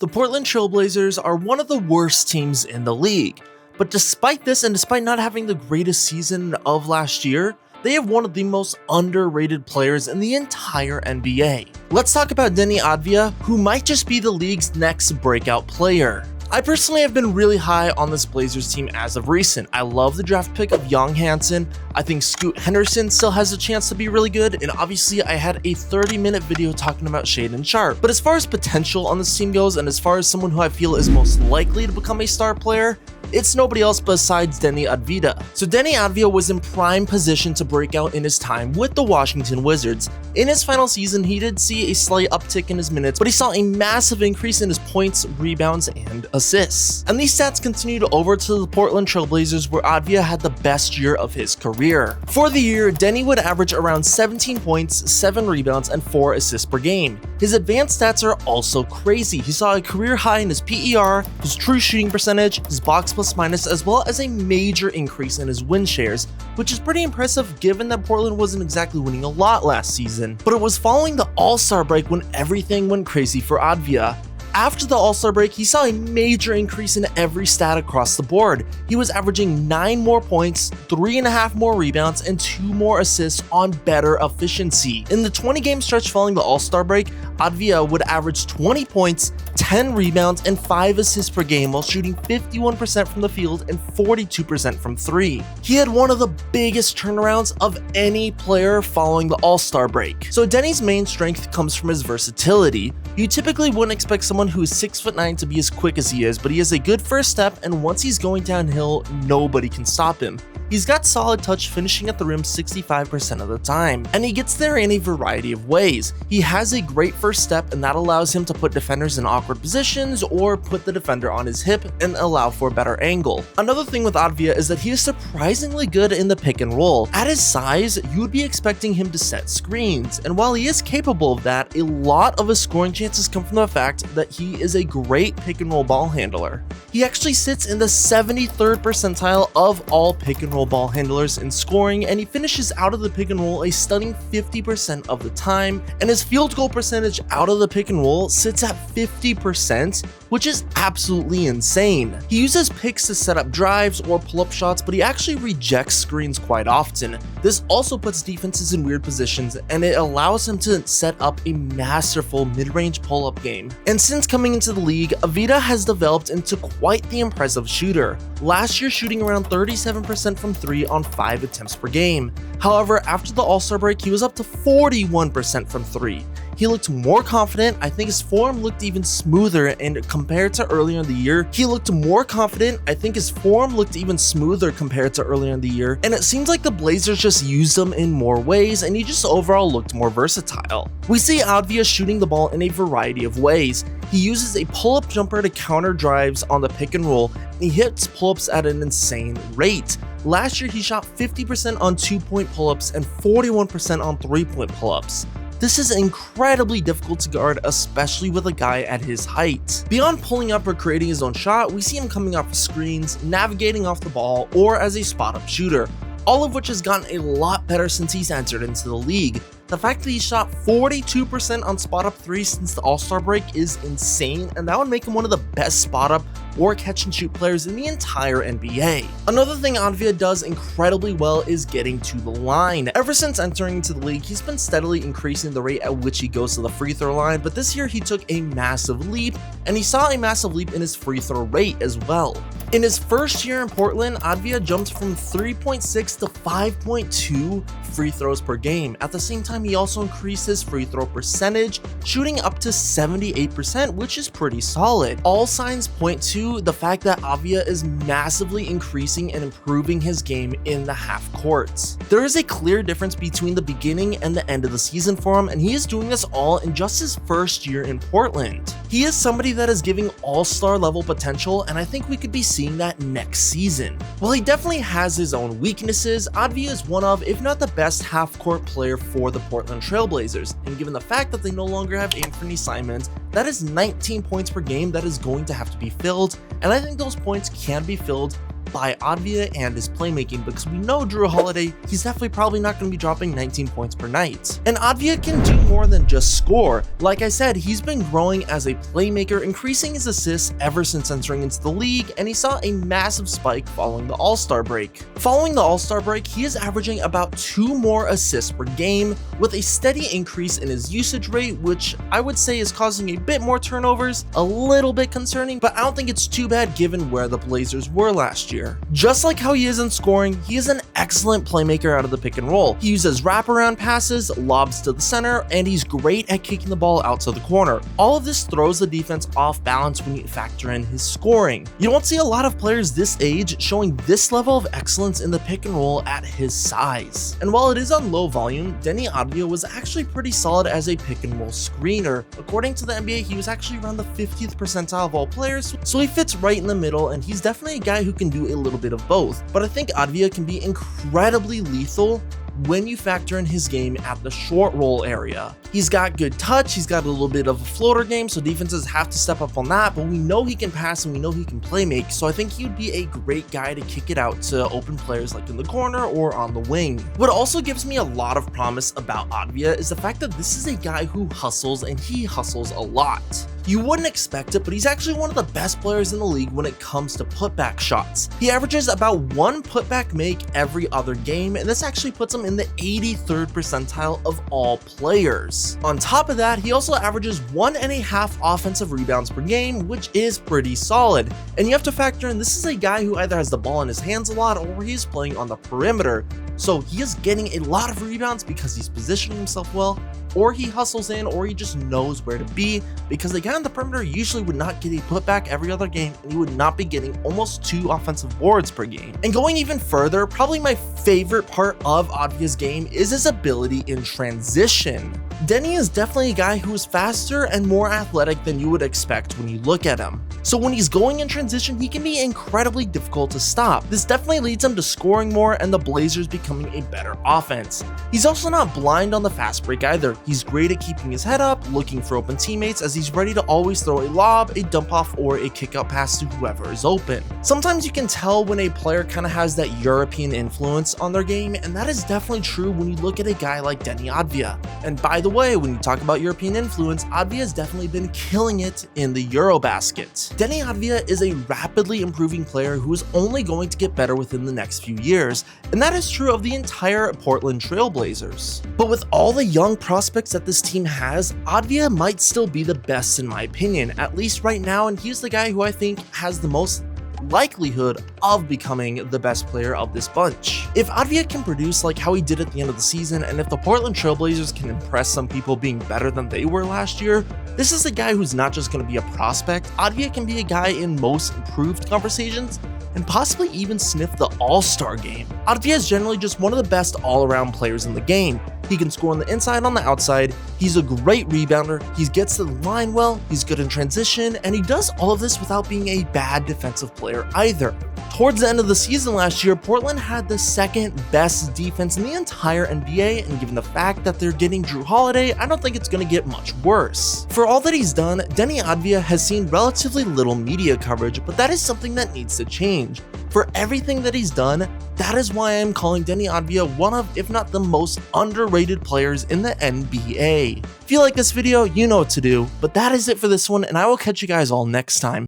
The Portland Trailblazers are one of the worst teams in the league, but despite this and despite not having the greatest season of last year, they have one of the most underrated players in the entire NBA. Let's talk about Deni Avdija, who might just be the league's next breakout player. I personally have been really high on this Blazers team as of recent. I love the draft pick of Young Hansen. I think Scoot Henderson still has a chance to be really good, and obviously I had a 30-minute video talking about Shaedon Sharpe. But as far as potential on this team goes, and as far as someone who I feel is most likely to become a star player, it's nobody else besides Deni Avdija. So Deni Avdija was in prime position to break out in his time with the Washington Wizards. In his final season, he did see a slight uptick in his minutes, but he saw a massive increase in his points, rebounds, and assists. And these stats continued over to the Portland Trailblazers, where Avdija had the best year of his career. For the year, Deni would average around 17 points, 7 rebounds, and 4 assists per game. His advanced stats are also crazy. He saw a career high in his PER, his true shooting percentage, his box plus minus, as well as a major increase in his win shares, which is pretty impressive given that Portland wasn't exactly winning a lot last season. But it was following the All-Star break when everything went crazy for Avdija. After the All-Star break, he saw a major increase in every stat across the board. He was averaging 9 more points, 3.5 more rebounds, and 2 more assists on better efficiency. In the 20-game stretch following the All-Star break, Avdija would average 20 points, 10 rebounds, and 5 assists per game while shooting 51% from the field and 42% from 3. He had one of the biggest turnarounds of any player following the All-Star break. So Deni's main strength comes from his versatility. You typically wouldn't expect someone who is 6'9" to be as quick as he is, but he has a good first step, and once he's going downhill, nobody can stop him. He's got solid touch, finishing at the rim 65% of the time, and he gets there in a variety of ways. He has a great first step, and that allows him to put defenders in awkward positions or put the defender on his hip and allow for a better angle. Another thing with Avdija is that he is surprisingly good in the pick and roll. At his size, you would be expecting him to set screens, and while he is capable of that, a lot of his scoring chances come from the fact that he is a great pick and roll ball handler. He actually sits in the 73rd percentile of all pick and roll ball handlers in scoring, and he finishes out of the pick and roll a stunning 50% of the time, and his field goal percentage out of the pick and roll sits at 50%, which is absolutely insane. He uses picks to set up drives or pull-up shots, but he actually rejects screens quite often. This also puts defenses in weird positions, and it allows him to set up a masterful mid-range pull-up game. And since coming into the league, Avdija has developed into quite the impressive shooter. Last year shooting around 37% from 3 on 5 attempts per game. However, after the All-Star break, he was up to 41% from 3. He looked more confident. I think his form looked even smoother, and compared to earlier in the year, he looked more confident. I think his form looked even smoother compared to earlier in the year, and it seems like the Blazers just used him in more ways, and he just overall looked more versatile. We see Avdija shooting the ball in a variety of ways. He uses a pull-up jumper to counter drives on the pick and roll, and he hits pull-ups at an insane rate. Last year, he shot 50% on 2-point pull-ups and 41% on 3-point pull-ups. This is incredibly difficult to guard, especially with a guy at his height. Beyond pulling up or creating his own shot, we see him coming off of screens, navigating off the ball, or as a spot-up shooter, all of which has gotten a lot better since he's entered into the league. The fact that he shot 42% on spot-up 3 since the All-Star break is insane, and that would make him one of the best spot-up or catch-and-shoot players in the entire NBA. Another thing Avdija does incredibly well is getting to the line. Ever since entering into the league, he's been steadily increasing the rate at which he goes to the free throw line, but this year he took a massive leap, and he saw a massive leap in his free throw rate as well. In his first year in Portland, Avdija jumped from 3.6 to 5.2 free throws per game. At the same time, he also increased his free throw percentage, shooting up to 78%, which is pretty solid. All signs point to the fact that Avdija is massively increasing and improving his game in the half courts. There is a clear difference between the beginning and the end of the season for him, and he is doing this all in just his first year in Portland. He is somebody that is giving all-star level potential, and I think we could be seeing that next season. While he definitely has his own weaknesses, Avdija is one of, if not the best half-court player for the Portland Trailblazers, and given the fact that they no longer have Anthony Simons, that is 19 points per game that is going to have to be filled, and I think those points can be filled by Avdija and his playmaking, because we know Jrue Holiday, he's definitely probably not going to be dropping 19 points per night. And Avdija can do more than just score. Like I said, he's been growing as a playmaker, increasing his assists ever since entering into the league, and he saw a massive spike following the All-Star break. Following the All-Star break, he is averaging about 2 more assists per game, with a steady increase in his usage rate, which I would say is causing a bit more turnovers, a little bit concerning, but I don't think it's too bad given where the Blazers were last year. Just like how he is in scoring, he is an excellent playmaker out of the pick and roll. He uses wraparound passes, lobs to the center, and he's great at kicking the ball out to the corner. All of this throws the defense off balance when you factor in his scoring. You don't see a lot of players this age showing this level of excellence in the pick and roll at his size. And while it is on low volume, Deni Avdija was actually pretty solid as a pick and roll screener. According to the NBA, he was actually around the 50th percentile of all players, so he fits right in the middle, and he's definitely a guy who can do a little bit of both. But I think Avdija can be incredibly lethal when you factor in his game at the short roll area. He's got good touch, he's got a little bit of a floater game, so defenses have to step up on that, but we know he can pass and we know he can play make, so I think he would be a great guy to kick it out to open players like in the corner or on the wing. What also gives me a lot of promise about Avdija is the fact that this is a guy who hustles, and he hustles a lot. You wouldn't expect it, but he's actually one of the best players in the league when it comes to putback shots. He averages about 1 putback make every other game, and this actually puts him in the 83rd percentile of all players. On top of that, he also averages 1.5 offensive rebounds per game, which is pretty solid. And you have to factor in this is a guy who either has the ball in his hands a lot or he's playing on the perimeter. So he is getting a lot of rebounds because he's positioning himself well, or he hustles in, or he just knows where to be, because the guy on the perimeter usually would not get a putback every other game, and he would not be getting almost 2 offensive boards per game. And going even further, probably my favorite part of Avdija's game is his ability in transition. Deni is definitely a guy who is faster and more athletic than you would expect when you look at him. So when he's going in transition, he can be incredibly difficult to stop. This definitely leads him to scoring more and the Blazers becoming a better offense. He's also not blind on the fast break either. He's great at keeping his head up, looking for open teammates, as he's ready to always throw a lob, a dump off, or a kick out pass to whoever is open. Sometimes you can tell when a player kind of has that European influence on their game, and that is definitely true when you look at a guy like Deni Avdija. And by the way, when you talk about European influence, Avdija has definitely been killing it in the Eurobasket. Deni Avdija is a rapidly improving player who is only going to get better within the next few years, and that is true of the entire Portland Trailblazers. But with all the young prospects that this team has, Avdija might still be the best in my opinion, at least right now, and he's the guy who I think has the most likelihood of becoming the best player of this bunch. If Avdija can produce like how he did at the end of the season, and if the Portland Trailblazers can impress some people being better than they were last year, this is a guy who's not just going to be a prospect. Avdija can be a guy in most improved conversations and possibly even sniff the All-Star game. Avdija is generally just one of the best all-around players in the game. He can score on the inside, on the outside, he's a great rebounder, he gets to the line well, he's good in transition, and he does all of this without being a bad defensive player either. Towards the end of the season last year, Portland had the 2nd best defense in the entire NBA, and given the fact that they're getting Jrue Holiday, I don't think it's going to get much worse. For all that he's done, Deni Avdija has seen relatively little media coverage, but that is something that needs to change. For everything that he's done, that is why I'm calling Deni Avdija one of, if not the most underrated players in the NBA. If you like this video, you know what to do, but that is it for this one, and I will catch you guys all next time.